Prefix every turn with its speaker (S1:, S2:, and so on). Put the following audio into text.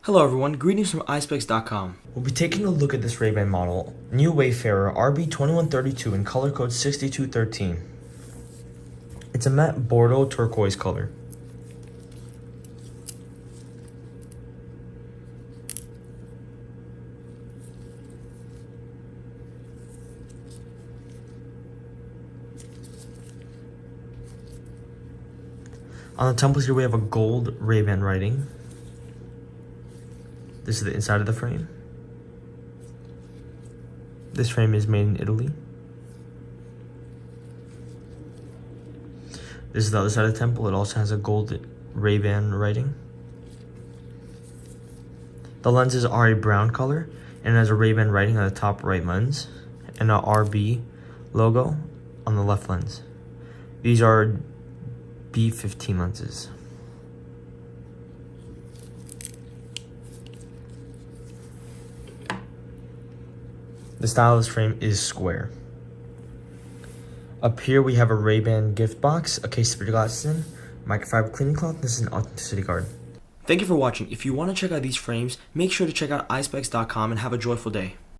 S1: Hello everyone, greetings from Eyespecs.com.
S2: We'll be taking a look at this Ray-Ban model, new Wayfarer RB2132 in color code 6213. It's a matte Bordeaux turquoise color. On the temples here we have a gold Ray-Ban writing. This is the inside of the frame. This frame is made in Italy. This is the other side of the temple. It also has a gold Ray-Ban writing. The lens is RB2132 color and it has a Ray-Ban writing on the top right lens and a RB logo on the left lens. These are B15 lenses. The style of this frame is square. Up here we have a Ray-Ban gift box, a case to put your glasses in, microfiber cleaning cloth, and this is an authenticity card.
S1: Thank you for watching. If you want to check out these frames, make sure to check out Eyespecs.com and have a joyful day.